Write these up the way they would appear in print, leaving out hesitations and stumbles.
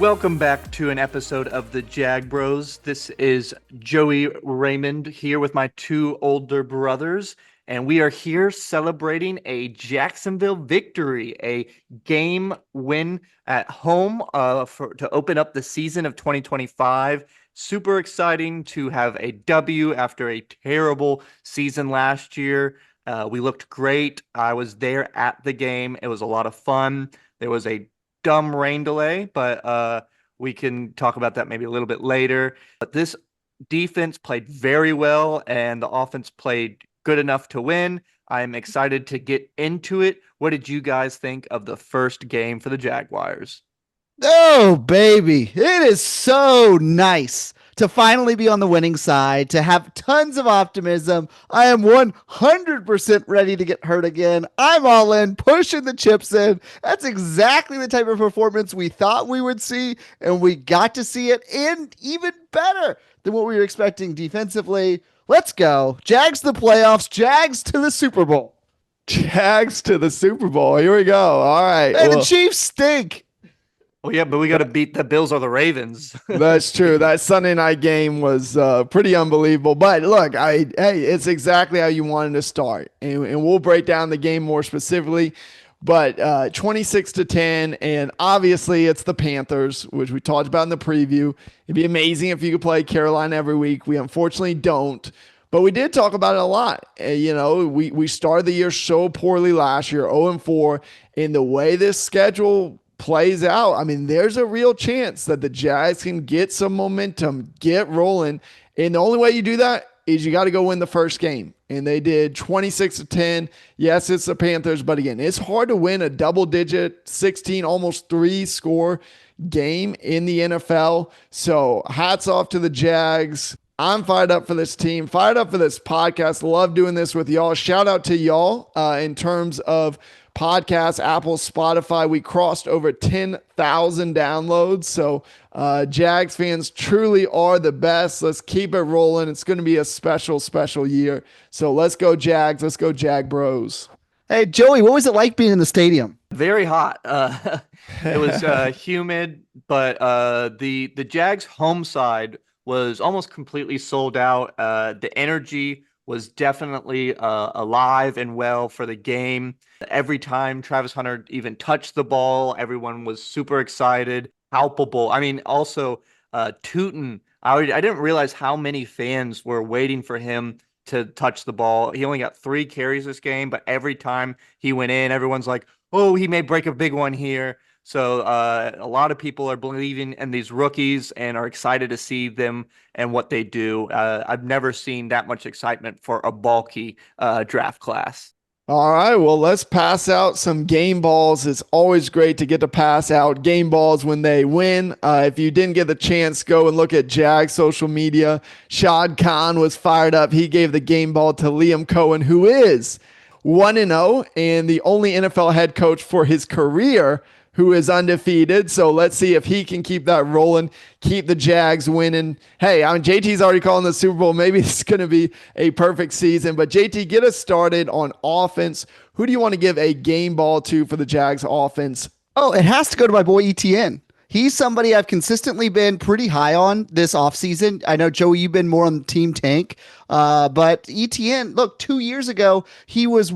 Welcome back to an episode of the Jag Bros. This is Joey Raymond here with my two older brothers, and we are here celebrating a Jacksonville victory, a game win at home to open up the season of 2025. Super exciting to have a W after a terrible season last year. We looked great. I was there at the game. It was a lot of fun. There was a dumb rain delay, but we can talk about that maybe a little bit later. But this defense played very well, and the offense played good enough to win. I'm excited to get into it. What did you guys think of the first game for the Jaguars? Oh, baby. It is so nice to finally be on the winning side, to have tons of optimism. I am 100% ready to get hurt again. I'm all in, pushing the chips in. That's exactly the type of performance we thought we would see, and we got to see it, and even better than what we were expecting defensively. Let's go. Jags to the playoffs, Jags to the Super Bowl. Jags to the Super Bowl. Here we go. All right. And the Chiefs stink. Oh, yeah, but we got to beat the Bills or the Ravens. That's true. That Sunday night game was pretty unbelievable. But look, hey, it's exactly how you wanted to start. And we'll break down the game more specifically. But 26-10, and obviously it's the Panthers, which we talked about in the preview. It'd be amazing if you could play Carolina every week. We unfortunately don't. But we did talk about it a lot. We started the year so poorly last year, 0-4. And the way this schedule plays out, I mean, there's a real chance that the Jags can get some momentum, get rolling. And the only way you do that is you got to go win the first game. And they did 26-10. Yes, it's the Panthers, but again, it's hard to win a double-digit 16, almost 3-score game in the NFL. So hats off to the Jags. I'm fired up for this team, fired up for this podcast. Love doing this with y'all. Shout out to y'all in terms of podcasts, Apple, Spotify. We crossed over 10,000 downloads. So Jags fans truly are the best. Let's keep it rolling. It's going to be a special, special year. So let's go Jags. Let's go Jag Bros. Hey, Joey, what was it like being in the stadium? Very hot. It was humid, but the Jags home side was almost completely sold out. The energy was definitely alive and well for the game. Every time Travis Hunter even touched the ball, everyone was super excited, palpable. I mean, also Tootin. I didn't realize how many fans were waiting for him to touch the ball. He only got 3 carries this game, but every time he went in, everyone's like, oh, he may break a big one here. So a lot of people are believing in these rookies and are excited to see them and what they do. I've never seen that much excitement for a bulky draft class. All right, well, let's pass out some game balls. It's always great to get to pass out game balls when they win. If you didn't get the chance, go and look at Jags social media. Shad Khan was fired up. He gave the game ball to Liam Coen, who is 1-0 and the only NFL head coach for his career who is undefeated. So let's see if he can keep that rolling, keep the Jags winning. Hey, I mean, JT's already calling the Super Bowl. Maybe it's going to be a perfect season. But JT, get us started on offense. Who do you want to give a game ball to for the Jags offense? Oh, it has to go to my boy Etienne. He's somebody I've consistently been pretty high on this offseason. I know, Joey, you've been more on Team Tank. But Etienne, look, 2 years ago, he was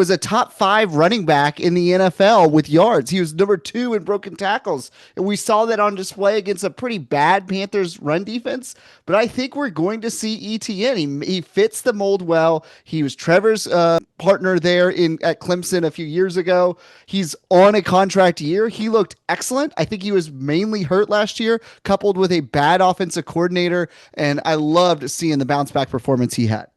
a top 5 running back in the NFL with yards. He was number 2 in broken tackles. And we saw that on display against a pretty bad Panthers run defense. But I think we're going to see Etienne. He fits the mold well. He was Trevor's partner there at Clemson a few years ago. He's on a contract year. He looked excellent. I think he was mainly hurt last year, coupled with a bad offensive coordinator. And I loved seeing the bounce back performance he had.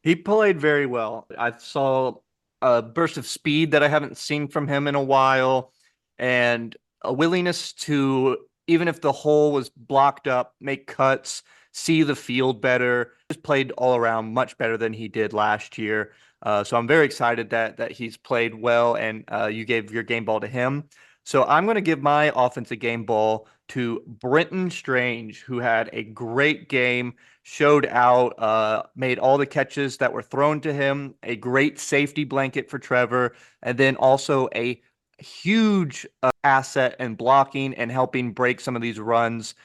He played very well. I saw a burst of speed that I haven't seen from him in a while, and a willingness to, even if the hole was blocked up, make cuts, see the field better. Just played all around much better than he did last year. So I'm very excited that he's played well, and you gave your game ball to him. So I'm going to give my offensive game ball to Brenton Strange, who had a great game, showed out, made all the catches that were thrown to him, a great safety blanket for Trevor, and then also a huge asset in blocking and helping break some of these runs.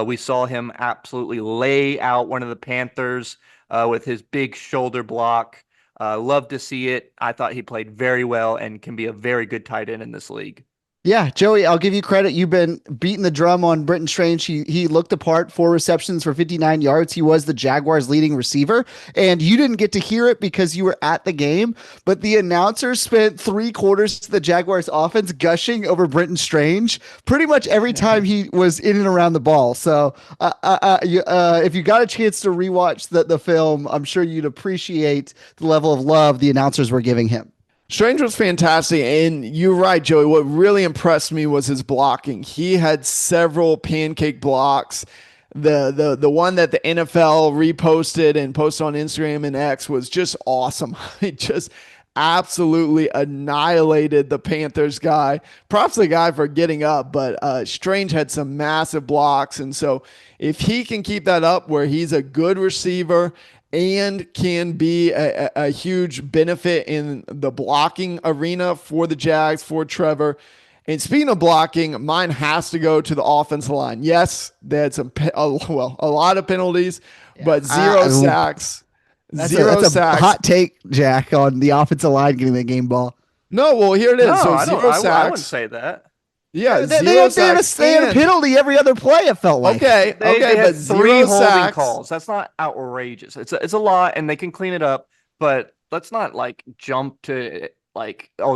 We saw him absolutely lay out one of the Panthers with his big shoulder block. Love to see it. I thought he played very well and can be a very good tight end in this league. Yeah, Joey, I'll give you credit. You've been beating the drum on Brenton Strange. He looked the part, 4 receptions for 59 yards. He was the Jaguars' leading receiver, and you didn't get to hear it because you were at the game, but the announcers spent 3 quarters of the Jaguars' offense gushing over Brenton Strange pretty much every time he was in and around the ball. So if you got a chance to rewatch the film, I'm sure you'd appreciate the level of love the announcers were giving him. Strange was fantastic, and you're right, Joey. What really impressed me was his blocking. He had several pancake blocks. The one that the NFL reposted and posted on Instagram and X was just awesome. It just absolutely annihilated the Panthers guy. Props to the guy for getting up, but Strange had some massive blocks, and so if he can keep that up where he's a good receiver and can be a huge benefit in the blocking arena for the Jags, for Trevor. And speaking of blocking, mine has to go to the offensive line. Yes, they had a lot of penalties, but zero sacks. That's a hot take, Jack, on the offensive line getting the game ball. No, well, here it is. No, so zero sacks. I wouldn't say that. Yeah, they had a penalty every other play, it felt like. They but 3 holding sacks. calls. That's not outrageous. It's a lot, and they can clean it up, but let's not jump to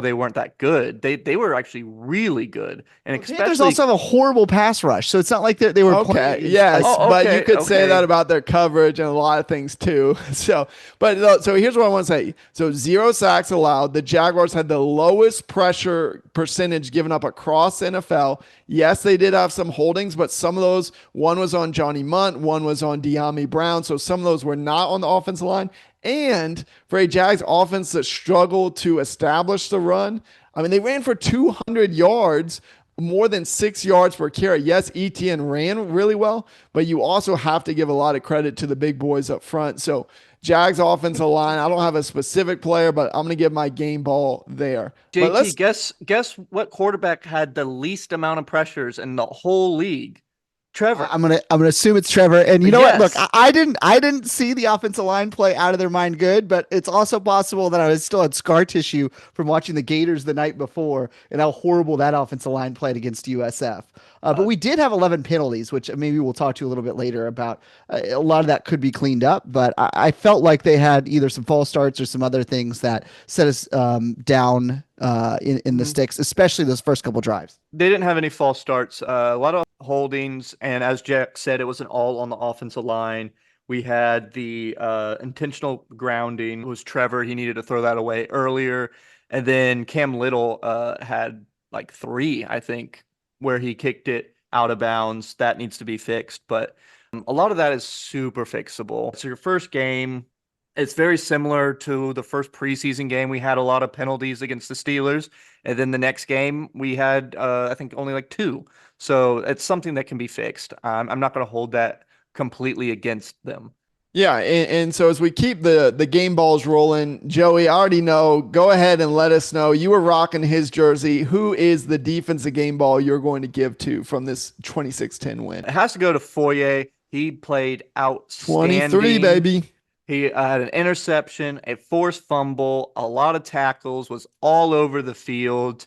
they weren't that good. They were actually really good, and especially Panthers also have a horrible pass rush, so it's not like they were playing. Yes, but you could say that about their coverage and a lot of things too. So here's what I want to say. So 0 sacks allowed. The Jaguars had the lowest pressure percentage given up across the NFL. Yes, they did have some holdings, but some of those, one was on Johnny Munt, one was on De'Ami Brown. So some of those were not on the offensive line. And for a Jags offense that struggled to establish the run, I mean, they ran for 200 yards, more than 6 yards per carry. Yes, Etienne ran really well, but you also have to give a lot of credit to the big boys up front. So Jags offensive line, I don't have a specific player, but I'm going to give my game ball there. JT, guess what quarterback had the least amount of pressures in the whole league? Trevor. I'm gonna assume it's Trevor. And you know what? Look, I didn't see the offensive line play out of their mind good, but it's also possible that I still had scar tissue from watching the Gators the night before and how horrible that offensive line played against USF. But we did have 11 penalties, which maybe we'll talk to you a little bit later about. A lot of that could be cleaned up, but I felt like they had either some false starts or some other things that set us down in the sticks, especially those first couple drives. They didn't have any false starts. A lot of holdings, and as Jack said, it wasn't all on the offensive line. We had the intentional grounding. It was Trevor. He needed to throw that away earlier. And then Cam Little had 3, I think, where he kicked it out of bounds. That needs to be fixed. But a lot of that is super fixable. So your first game, it's very similar to the first preseason game. We had a lot of penalties against the Steelers. And then the next game, we had, I think, only 2. So it's something that can be fixed. I'm not going to hold that completely against them. Yeah, and so as we keep the game balls rolling, Joey, I already know. Go ahead and let us know. You were rocking his jersey. Who is the defensive game ball you're going to give to from this 26-10 win? It has to go to Foye. He played outstanding. 23, baby. He had an interception, a forced fumble, a lot of tackles, was all over the field.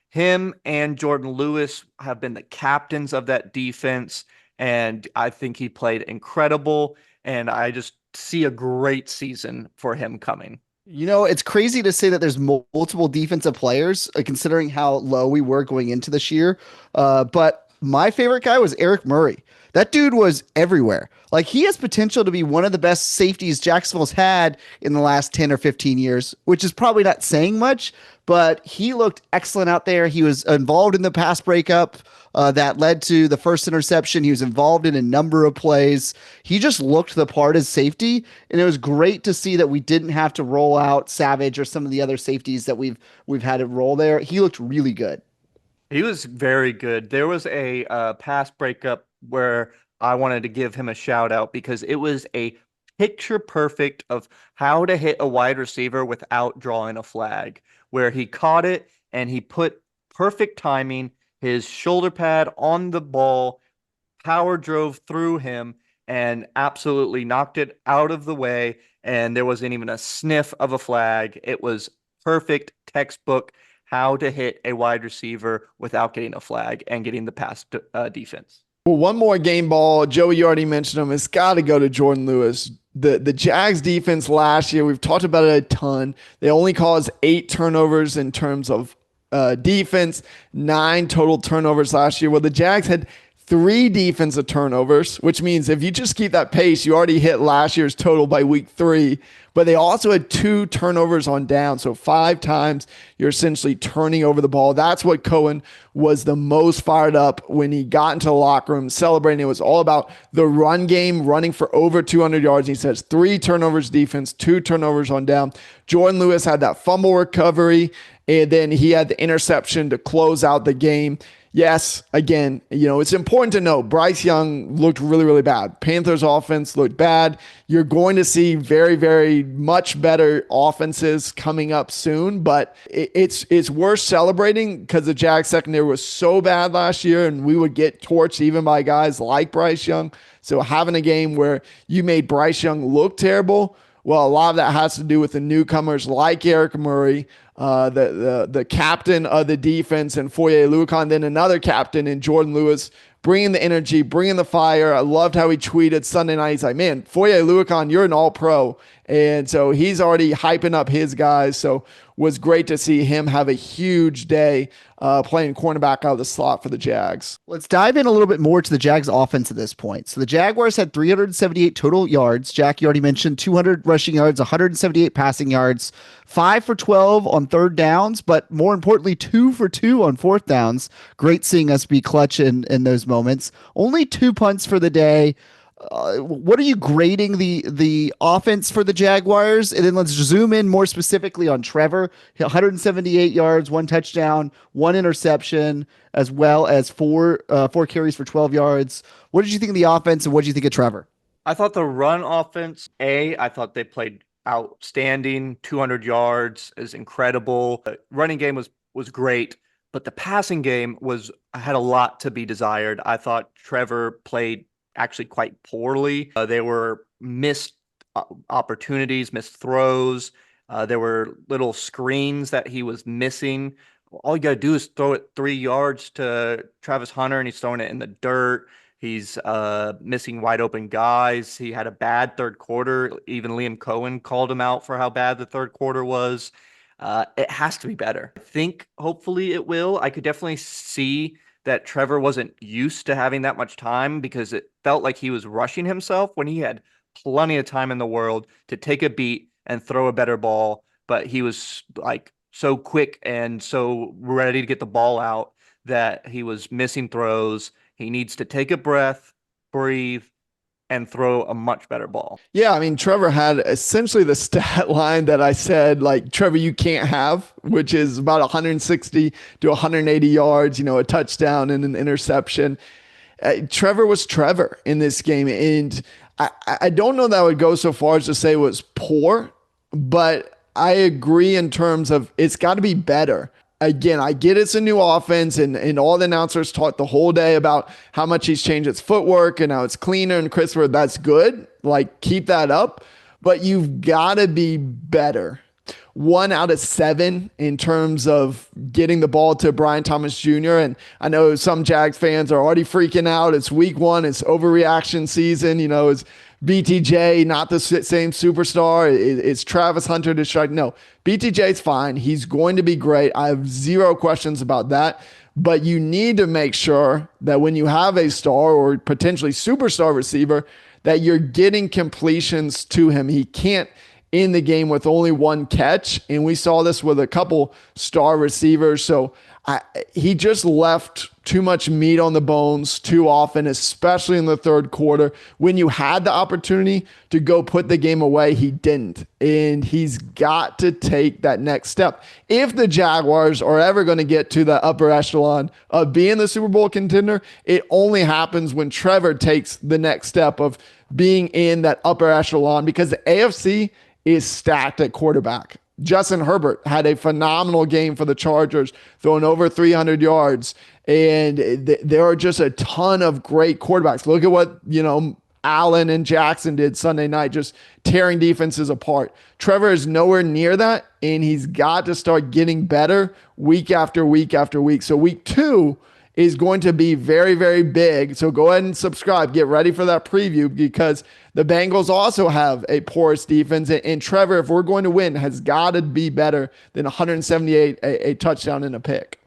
Him and Jourdan Lewis have been the captains of that defense, and I think he played incredible, and I just see a great season for him coming. You know, it's crazy to say that there's multiple defensive players, considering how low we were going into this year, but my favorite guy was Eric Murray. That dude was everywhere. He has potential to be one of the best safeties Jacksonville's had in the last 10 or 15 years, which is probably not saying much, but he looked excellent out there. He was involved in the pass breakup that led to the first interception. He was involved in a number of plays. He just looked the part as safety, and it was great to see that we didn't have to roll out Savage or some of the other safeties that we've had to roll there. He looked really good. He was very good. There was a pass breakup where I wanted to give him a shout out because it was a picture perfect of how to hit a wide receiver without drawing a flag, where he caught it and he put perfect timing, his shoulder pad on the ball, power drove through him and absolutely knocked it out of the way. And there wasn't even a sniff of a flag. It was perfect textbook how to hit a wide receiver without getting a flag and getting the pass defense. Well, one more game ball. Joey, you already mentioned him. It's got to go to Jourdan Lewis. The Jags defense last year, we've talked about it a ton. They only caused 8 turnovers in terms of defense, 9 total turnovers last year. Well, the Jags had 3 defensive turnovers, which means if you just keep that pace, you already hit last year's total by week 3. But they also had 2 turnovers on down. So 5 times you're essentially turning over the ball. That's what Coen was the most fired up when he got into the locker room celebrating. It was all about the run game, running for over 200 yards. He says 3 turnovers defense, 2 turnovers on down. Jourdan Lewis had that fumble recovery, and then he had the interception to close out the game. Yes, again, it's important to note Bryce Young looked really, really bad. Panthers offense looked bad. You're going to see very, very much better offenses coming up soon, but it's worth celebrating because the Jags secondary was so bad last year, and we would get torched even by guys like Bryce Young. So having a game where you made Bryce Young look terrible, well, a lot of that has to do with the newcomers like Eric Murray, the captain of the defense, and Foye Oluokun, then another captain in Jourdan Lewis, bringing the energy, bringing the fire. I loved how he tweeted Sunday night. He's like, man, Foye Oluokun, you're an all-pro. And so he's already hyping up his guys. So was great to see him have a huge day playing cornerback out of the slot for the Jags. Let's dive in a little bit more to the Jags offense at this point. So the Jaguars had 378 total yards. Jack, you already mentioned 200 rushing yards, 178 passing yards, 5 for 12 on third downs, but more importantly, 2 for 2 on fourth downs. Great seeing us be clutch in those moments. Only 2 punts for the day. What are you grading the offense for the Jaguars? And then let's zoom in more specifically on Trevor. 178 yards, 1 touchdown, 1 interception, as well as 4 carries for 12 yards. What did you think of the offense, and what did you think of Trevor? I thought the run offense, I thought they played outstanding. 200 yards is incredible. The running game was great, but the passing game had a lot to be desired. I thought Trevor played actually quite poorly. There were missed opportunities, missed throws. There were little screens that he was missing. All you got to do is throw it 3 yards to Travis Hunter, and he's throwing it in the dirt. He's missing wide open guys. He had a bad third quarter. Even Liam Coen called him out for how bad the third quarter was. It has to be better. I think hopefully it will. I could definitely see that Trevor wasn't used to having that much time because it felt like he was rushing himself when he had plenty of time in the world to take a beat and throw a better ball. But he was like so quick and so ready to get the ball out that he was missing throws. He needs to take a breath, breathe, and throw a much better ball. Yeah, I mean, Trevor had essentially the stat line that I said, like, Trevor, you can't have, which is about 160 to 180 yards, a touchdown and an interception. Trevor was Trevor in this game. And I don't know that I would go so far as to say it was poor, but I agree in terms of it's got to be better. Again, I get it's a new offense, and all the announcers talked the whole day about how much he's changed its footwork and how it's cleaner and crisper. That's good. Like, keep that up. But you've got to be better. 1 out of 7 in terms of getting the ball to Brian Thomas Jr. And I know some Jags fans are already freaking out. It's week 1. It's overreaction season. It's BTJ, not the same superstar. It's Travis Hunter to strike. No, BTJ's fine. He's going to be great. I have 0 questions about that. But you need to make sure that when you have a star or potentially superstar receiver, that you're getting completions to him. He can't in the game with only 1 catch. And we saw this with a couple star receivers. So he just left too much meat on the bones too often, especially in the third quarter. When you had the opportunity to go put the game away, he didn't. And he's got to take that next step. If the Jaguars are ever going to get to the upper echelon of being the Super Bowl contender, it only happens when Trevor takes the next step of being in that upper echelon, because the AFC is stacked at quarterback. Justin Herbert had a phenomenal game for the Chargers, throwing over 300 yards. And there are just a ton of great quarterbacks. Look at what, Allen and Jackson did Sunday night, just tearing defenses apart. Trevor is nowhere near that, and he's got to start getting better week after week after week. So week 2 is going to be very, very big. So go ahead and subscribe. Get ready for that preview because the Bengals also have a porous defense. And Trevor, if we're going to win, has got to be better than 178, a touchdown and a pick.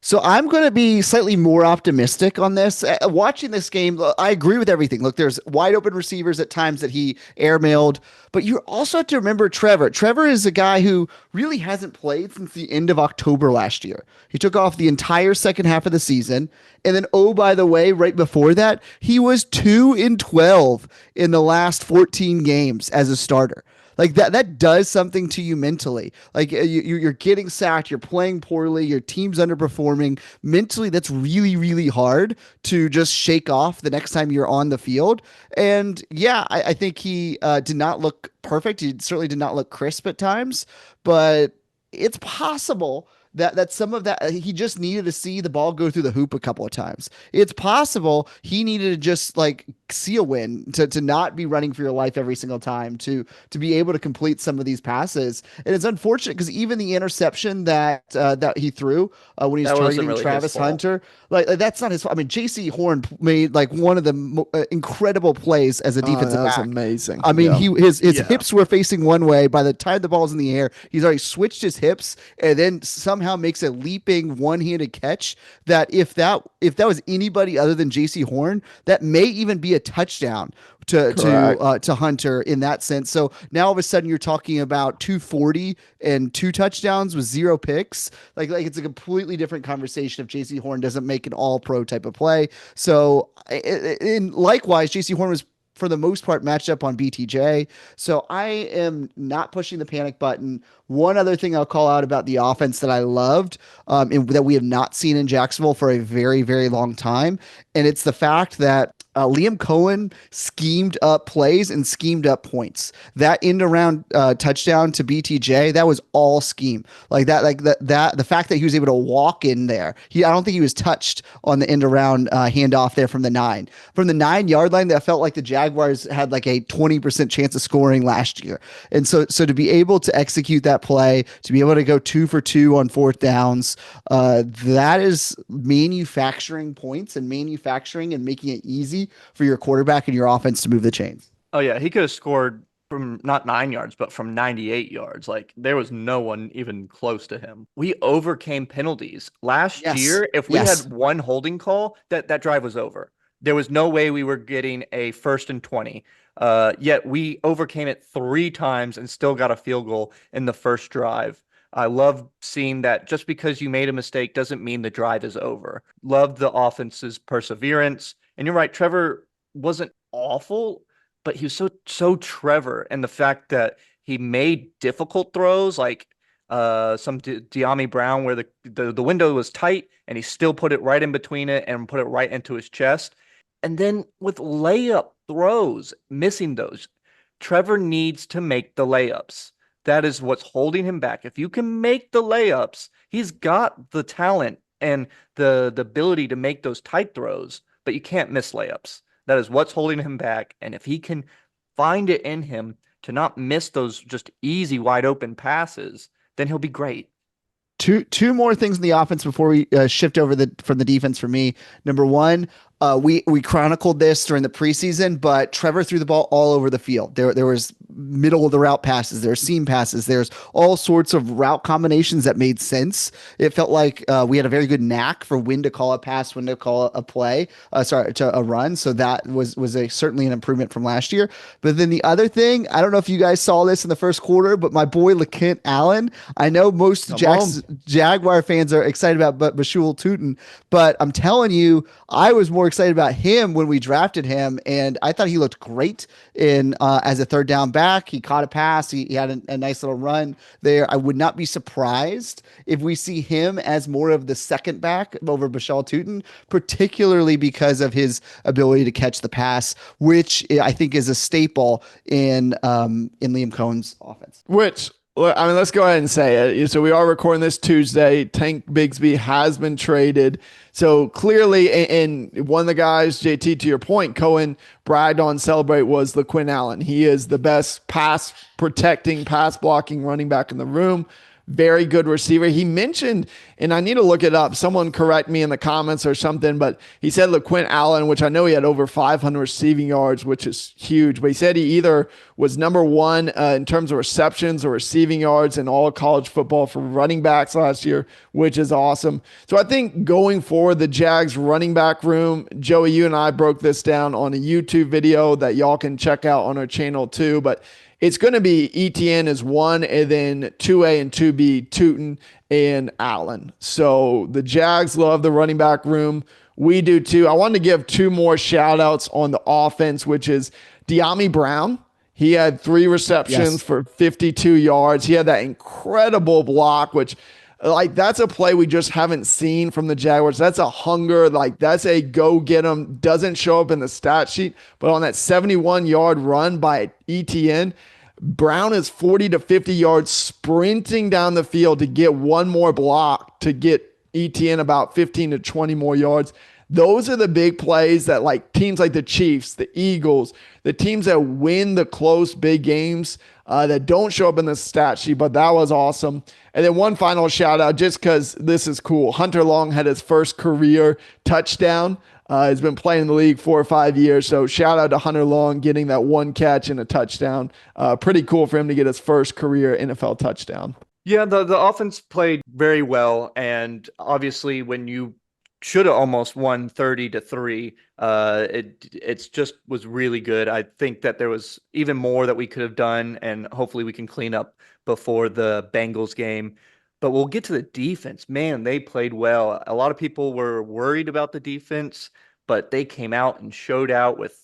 So I'm going to be slightly more optimistic on this. Watching this game, I agree with everything. Look, there's wide open receivers at times that he airmailed, but you also have to remember Trevor. Trevor is a guy who really hasn't played since the end of October last year. He took off the entire second half of the season. And then, oh, by the way, right before that, he was 2-12 in the last 14 games as a starter. Like that does something to you mentally. Like you're getting sacked, you're playing poorly, your team's underperforming. Mentally, that's really, really hard to just shake off the next time you're on the field. And yeah, I think he did not look perfect. He certainly did not look crisp at times, but it's possible that some of that he just needed to see the ball go through the hoop a couple of times. It's possible he needed to just like see a win to not be running for your life every single time to be able to complete some of these passes. And it's unfortunate because even the interception that he threw when he was targeting really Travis Hunter, like that's not his fault. I mean, J.C. Horn made like one of the incredible plays as a defensive back. That's amazing. I mean, his hips were facing one way. By the time the ball's in the air, he's already switched his hips and then somehow makes a leaping one-handed catch that if that was anybody other than J.C. Horn, that may even be a touchdown to Hunter in that sense. So now all of a sudden you're talking about 240 and 2 touchdowns with 0 picks. Like it's a completely different conversation if J.C. Horn doesn't make an all-pro type of play. So and likewise, J.C. Horn was for the most part matched up on BTJ. So I am not pushing the panic button. One other thing I'll call out about the offense that I loved and that we have not seen in Jacksonville for a very, very long time. And it's the fact that Liam Coen schemed up plays and schemed up points. That end around touchdown to BTJ, that was all scheme. Like the fact that he was able to walk in there. I don't think he was touched on the end around handoff there from the 9. From the 9-yard line, that felt like the Jaguars had like a 20% chance of scoring last year. And so to be able to execute that play, to be able to go 2 for 2 on 4th downs, that is manufacturing points and manufacturing and making it easy for your quarterback and your offense to move the chains. Oh yeah, he could have scored from not 9 yards, but from 98 yards. Like there was no one even close to him. We overcame penalties. Last year, if we had one holding call, that drive was over. There was no way we were getting a 1st and 20. Yet we overcame it 3 times and still got a field goal in the first drive. I love seeing that just because you made a mistake doesn't mean the drive is over. Love the offense's perseverance. And you're right, Trevor wasn't awful, but he was so Trevor. And the fact that he made difficult throws like some De'Ami Brown where the window was tight and he still put it right in between it and put it right into his chest. And then with layup throws, missing those, Trevor needs to make the layups. That is what's holding him back. If you can make the layups, he's got the talent and the ability to make those tight throws, but you can't miss layups. That is what's holding him back. And if he can find it in him to not miss those just easy, wide open passes, then he'll be great. Two more things in the offense before we shift over from the defense for me. Number one, we chronicled this during the preseason, but Trevor threw the ball all over the field. There was middle of the route passes, there's seam passes, there's all sorts of route combinations that made sense. It felt like we had a very good knack for when to call a pass, when to call a play, to a run. So that was certainly an improvement from last year. But then the other thing, I don't know if you guys saw this in the first quarter, but my boy LeKent Allen, I know most Jaguar fans are excited about Bashul Tootin, but I'm telling you, I was more excited about him when we drafted him, and I thought he looked great in as a 3rd down back. He caught a pass. He had a nice little run there. I would not be surprised if we see him as more of the 2nd back over Bashal Tootin, particularly because of his ability to catch the pass, which I think is a staple in Liam Coen's offense. Which Well, I mean, let's go ahead and say it. So we are recording this Tuesday. Tank Bigsby has been traded. So clearly, and one of the guys, JT, to your point, Coen bragged on celebrate was LaQuinn Allen. He is the best pass protecting, pass blocking running back in the room. Very good receiver. He mentioned, and I need to look it up. Someone correct me in the comments or something, but he said LaQuinn Allen, which I know he had over 500 receiving yards, which is huge. But he said he either was number one in terms of receptions or receiving yards in all college football for running backs last year, which is awesome. So I think going forward, the Jags running back room, Joey, you and I broke this down on a YouTube video that y'all can check out on our channel too. But it's going to be Etienne as 1, and then 2A and 2B, Tootin and Allen. So the Jags love the running back room. We do too. I wanted to give 2 more shout outs on the offense, which is Dyami Brown. He had 3 receptions for 52 yards. He had that incredible block, which that's a play we just haven't seen from the Jaguars. That's a hunger. That's a go get them. Doesn't show up in the stat sheet, but on that 71-yard run by Etienne, Brown is 40 to 50 yards sprinting down the field to get one more block to get Etienne about 15 to 20 more yards. Those are the big plays that teams like the Chiefs, the Eagles, the teams that win the close big games that don't show up in the stat sheet, but that was awesome. And then one final shout out, just because this is cool. Hunter Long had his first career touchdown. He's been playing in the league 4 or 5 years. So shout out to Hunter Long getting that 1 catch and a touchdown. Pretty cool for him to get his first career NFL touchdown. Yeah, the offense played very well. And obviously when you should have almost won 30-3, it's just was really good. I think that there was even more that we could have done, and hopefully we can clean up before the Bengals game. But we'll get to the defense. Man, they played well. A lot of people were worried about the defense, but they came out and showed out with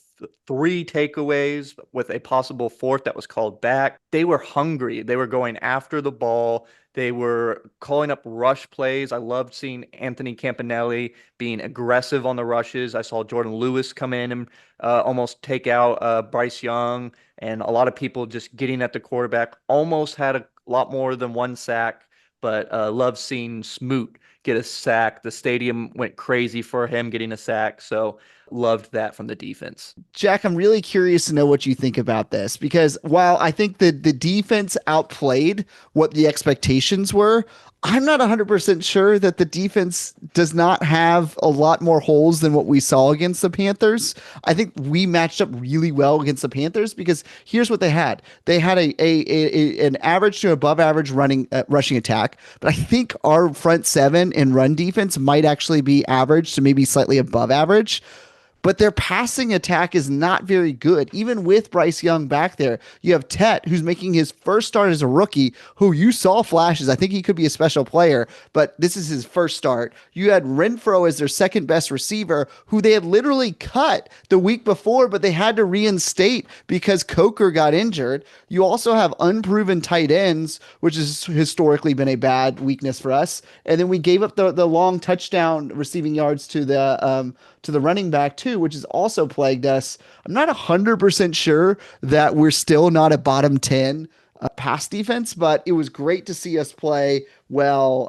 3 takeaways, with a possible 4th that was called back. They were hungry. They were going after the ball. They were calling up rush plays. I loved seeing Anthony Campanelli being aggressive on the rushes. I saw Jourdan Lewis come in and almost take out Bryce Young, and a lot of people just getting at the quarterback. Almost had a lot more than 1 sack, but loved seeing Smoot get a sack. The stadium went crazy for him getting a sack, so loved that from the defense. Jack, I'm really curious to know what you think about this, because while I think that the defense outplayed what the expectations were, I'm not 100% sure that the defense does not have a lot more holes than what we saw against the Panthers. I think we matched up really well against the Panthers because here's what they had. They had an average to above average rushing attack, but I think our front 7 and run defense might actually be average to maybe slightly above average. But their passing attack is not very good. Even with Bryce Young back there, you have Tet, who's making his first start as a rookie, who you saw flashes. I think he could be a special player, but this is his first start. You had Renfro as their second best receiver, who they had literally cut the week before, but they had to reinstate because Coker got injured. You also have unproven tight ends, which has historically been a bad weakness for us. And then we gave up the long touchdown receiving yards to the running back too, which has also plagued us. I'm not 100% sure that we're still not a bottom 10 pass defense, but it was great to see us play well,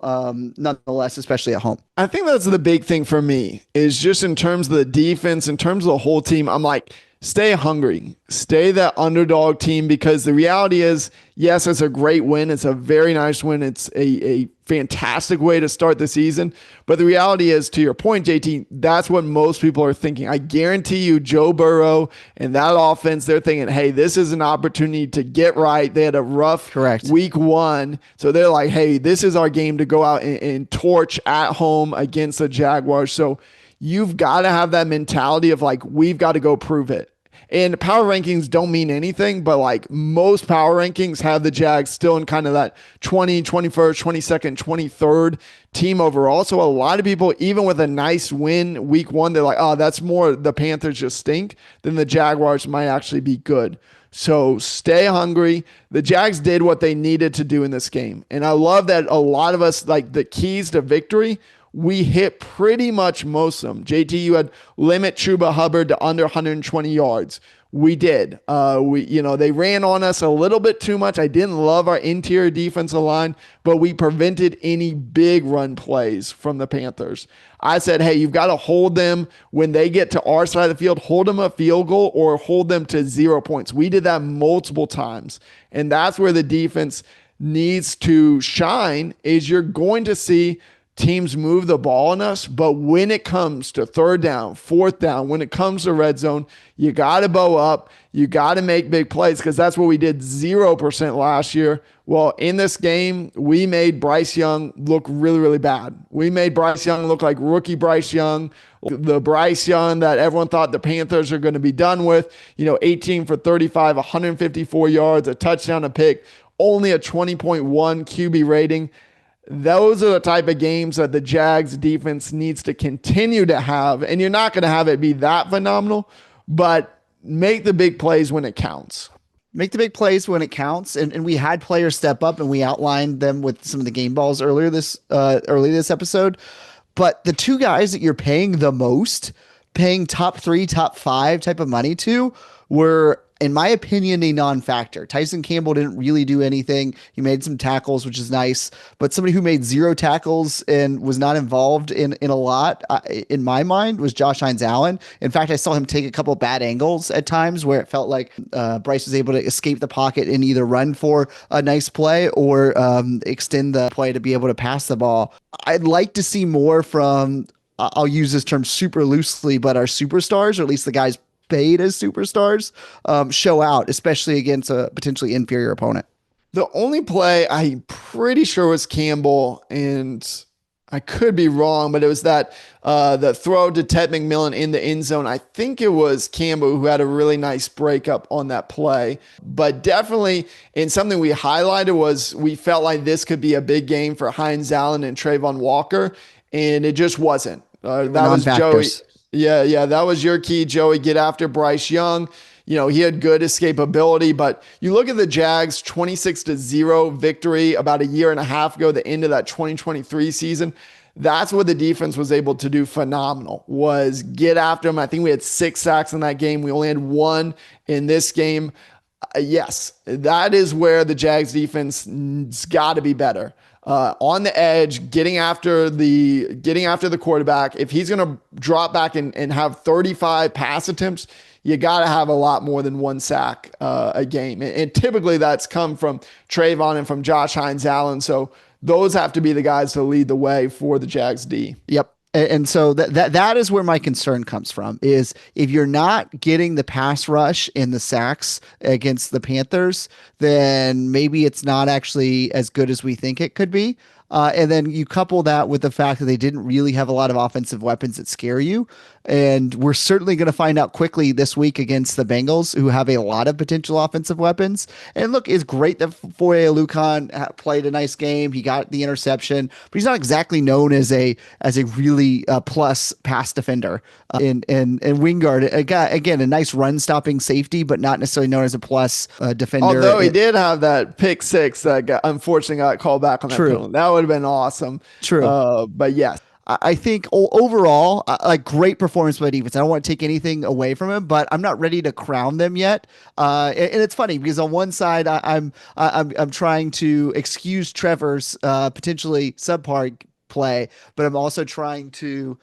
nonetheless, especially at home. I think that's the big thing for me is just in terms of the defense, in terms of the whole team, I'm like, stay hungry, stay that underdog team, because the reality is, yes, it's a great win. It's a very nice win. It's a fantastic way to start the season. But the reality is, to your point, JT, that's what most people are thinking. I guarantee you, Joe Burrow and that offense, they're thinking, hey, this is an opportunity to get right. They had a rough week 1. So they're like, hey, this is our game to go out and torch at home against the Jaguars. So you've got to have that mentality of we've got to go prove it. And power rankings don't mean anything, but most power rankings have the Jags still in kind of that 20, 21st, 22nd, 23rd team overall. So a lot of people, even with a nice win week 1, they're like, oh, that's more the Panthers just stink than the Jaguars might actually be good. So stay hungry. The Jags did what they needed to do in this game. And I love that a lot of us, the keys to victory, we hit pretty much most of them. JT, you had limit Chuba Hubbard to under 120 yards. We did. They ran on us a little bit too much. I didn't love our interior defensive line, but we prevented any big run plays from the Panthers. I said, hey, you've got to hold them when they get to our side of the field, hold them a field goal or hold them to 0 points. We did that multiple times. And that's where the defense needs to shine, is you're going to see teams move the ball on us, but when it comes to third down, fourth down, when it comes to red zone, you got to bow up. You got to make big plays, because that's what we did 0% last year. Well, in this game, we made Bryce Young look really, really bad. We made Bryce Young look like rookie Bryce Young, the Bryce Young that everyone thought the Panthers are going to be done with. 18 for 35, 154 yards, a touchdown, a pick, only a 20.1 QB rating. Those are the type of games that the Jags defense needs to continue to have. And you're not going to have it be that phenomenal, but make the big plays when it counts. Make the big plays when it counts. And we had players step up, and we outlined them with some of the game balls earlier this episode. But the two guys that you're paying the most, paying top 3, top 5 type of money to, were, in my opinion, a non-factor. Tyson Campbell didn't really do anything. He made some tackles, which is nice, but somebody who made 0 tackles and was not involved in a lot, in my mind, was Josh Hines-Allen. In fact, I saw him take a couple bad angles at times where it felt like Bryce was able to escape the pocket and either run for a nice play or extend the play to be able to pass the ball. I'd like to see more from, I'll use this term super loosely, but our superstars, or at least the guys paid as superstars, show out, especially against a potentially inferior opponent. The only play I'm pretty sure was Campbell, and I could be wrong, but it was that the throw to Ted McMillan in the end zone. I think it was Campbell who had a really nice breakup on that play. But definitely, and something we highlighted was we felt like this could be a big game for Hines-Allen and Trayvon Walker, and it just wasn't. That was Joey. Yeah, that was your key, Joey. Get after Bryce Young. He had good escapability, but you look at the Jags 26-0 victory about a year and a half ago, the end of that 2023 season. That's what the defense was able to do phenomenal, was get after them. I think we had 6 sacks in that game. We only had 1 in this game. Yes, that is where the Jags defense got to be better. On the edge, getting after the quarterback. If he's going to drop back and have 35 pass attempts, you got to have a lot more than 1 sack a game. And typically that's come from Trayvon and from Josh Hines-Allen. So those have to be the guys to lead the way for the Jags D. Yep. And so that is where my concern comes from, is if you're not getting the pass rush and the sacks against the Panthers, then maybe it's not actually as good as we think it could be. And then you couple that with the fact that they didn't really have a lot of offensive weapons that scare you. And we're certainly going to find out quickly this week against the Bengals, who have a lot of potential offensive weapons. And look, it's great that Foye Oluokun played a nice game. He got the interception, but he's not exactly known as a really plus pass defender. And Wingard, again, a nice run stopping safety, but not necessarily known as a plus defender. Although he did have that pick 6 that unfortunately got called back on that penalty. That would have been awesome. True. But yes. I think overall, like, great performance by the defense. I don't want to take anything away from him, but I'm not ready to crown them yet. And it's funny because on one side, I'm trying to excuse Trevor's potentially subpar play, but I'm also trying to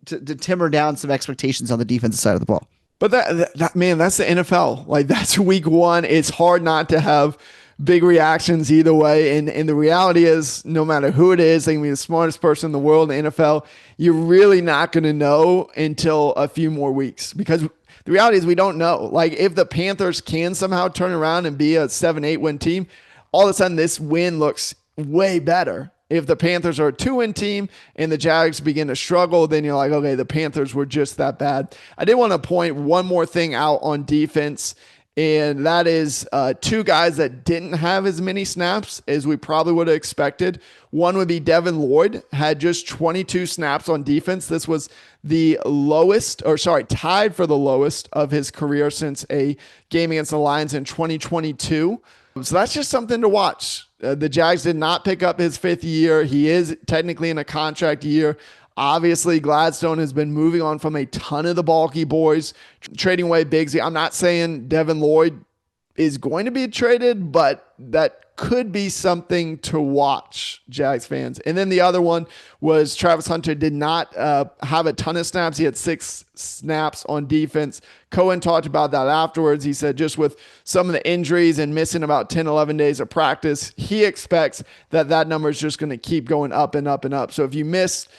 timber down some expectations on the defensive side of the ball. But that man, that's the NFL. Like, that's week 1. It's hard not to have big reactions either way. And the reality is, no matter who it is, they can be the smartest person in the world in the NFL. You're really not going to know until a few more weeks, because the reality is we don't know. Like, if the Panthers can somehow turn around and be a 7-8 win team, all of a sudden this win looks way better. If the Panthers are a 2-win team and the Jags begin to struggle, then you're like, okay, the Panthers were just that bad. I did want to point one more thing out on defense, and that is 2 guys that didn't have as many snaps as we probably would have expected. One would be Devin Lloyd, had just 22 snaps on defense. This was tied for the lowest of his career since a game against the Lions in 2022. So that's just something to watch. The Jags did not pick up his 5th year. He is technically in a contract year. Obviously, Gladstone has been moving on from a ton of the bulky boys, trading away Bigsby. I'm not saying Devin Lloyd is going to be traded, but that could be something to watch, Jags fans. And then the other one was Travis Hunter did not have a ton of snaps. He had 6 snaps on defense. Coen talked about that afterwards. He said just with some of the injuries and missing about 10, 11 days of practice, he expects that number is just going to keep going up and up and up. So if you miss,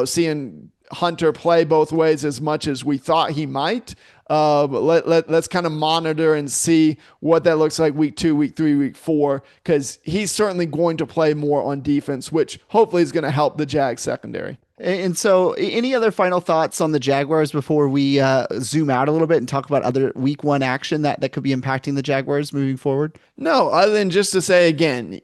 seeing Hunter play both ways as much as we thought he might, let's kind of monitor and see what that looks like week 2, week 3, week 4, because he's certainly going to play more on defense, which hopefully is going to help the Jags secondary. And so any other final thoughts on the Jaguars before we zoom out a little bit and talk about other week 1 action that could be impacting the Jaguars moving forward? No, other than just to say again,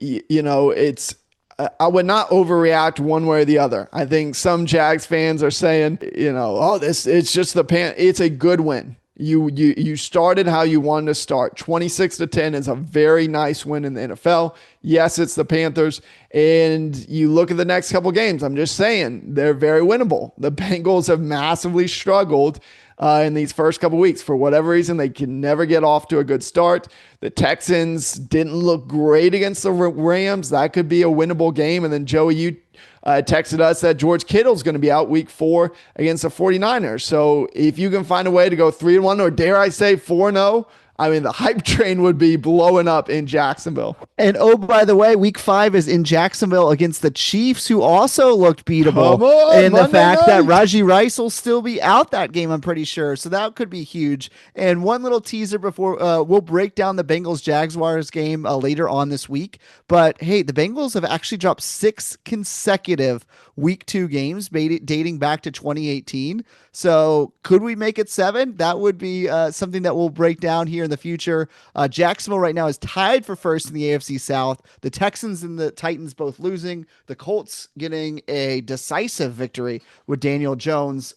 I would not overreact one way or the other. I think some Jags fans are saying, it's just it's a good win. You started how you wanted to start. 26-10 is a very nice win in the NFL. Yes, it's the Panthers. And you look at the next couple games, I'm just saying they're very winnable. The Bengals have massively struggled in these first couple weeks. For whatever reason, they can never get off to a good start. The Texans didn't look great against the Rams. That could be a winnable game. And then Joey, you texted us that George Kittle's going to be out week 4 against the 49ers. So if you can find a way to go 3-1 or dare I say 4-0, I mean, the hype train would be blowing up in Jacksonville. And oh, by the way, week 5 is in Jacksonville against the Chiefs, who also looked beatable. And the fact that Raji Rice will still be out that game, I'm pretty sure. So that could be huge. And one little teaser before we'll break down the Bengals-Jaguars game later on this week. But hey, the Bengals have actually dropped 6 consecutive week 2 games dating back to 2018. So could we make it 7? That would be something that we'll break down here in the future. Jacksonville right now is tied for first in the AFC South. The Texans and the Titans both losing. The Colts getting a decisive victory with Daniel Jones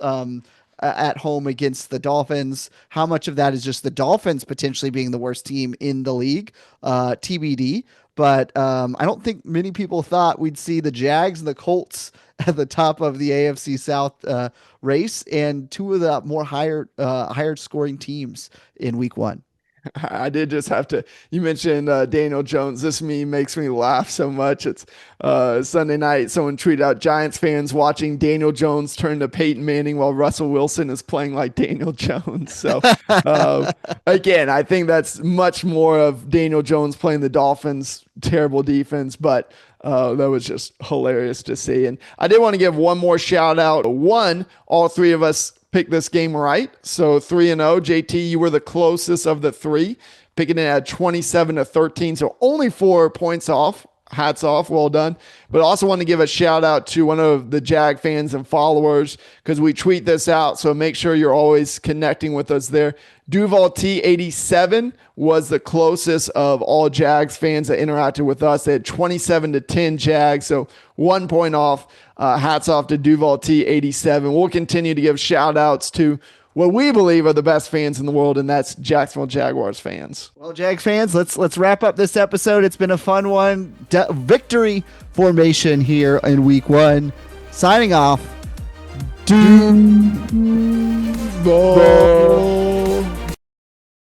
at home against the Dolphins. How much of that is just the Dolphins potentially being the worst team in the league? TBD. But I don't think many people thought we'd see the Jags and the Colts at the top of the AFC South race, and 2 of the more higher scoring teams in week 1. I did just have to, you mentioned Daniel Jones. This meme makes me laugh so much. It's Sunday night. Someone tweeted out Giants fans watching Daniel Jones turn to Peyton Manning while Russell Wilson is playing like Daniel Jones. So again, I think that's much more of Daniel Jones playing the Dolphins' terrible defense, but that was just hilarious to see. And I did want to give one more shout out. One, all 3 of us picked this game right. So 3-0. JT, you were the closest of the 3, picking it at 27-13. So only 4 points off. Hats off. Well done. But also want to give a shout out to one of the Jag fans and followers, because we tweet this out. So make sure you're always connecting with us there. Duuuval T87 was the closest of all Jags fans that interacted with us. They had 27-10 Jags. So 1 point off. Hats off to Duuuval T87. We'll continue to give shout outs to what we believe are the best fans in the world, and that's Jacksonville Jaguars fans. Well, Jags fans, let's wrap up this episode. It's been a fun one. Victory formation here in week 1. Signing off. Duuuval.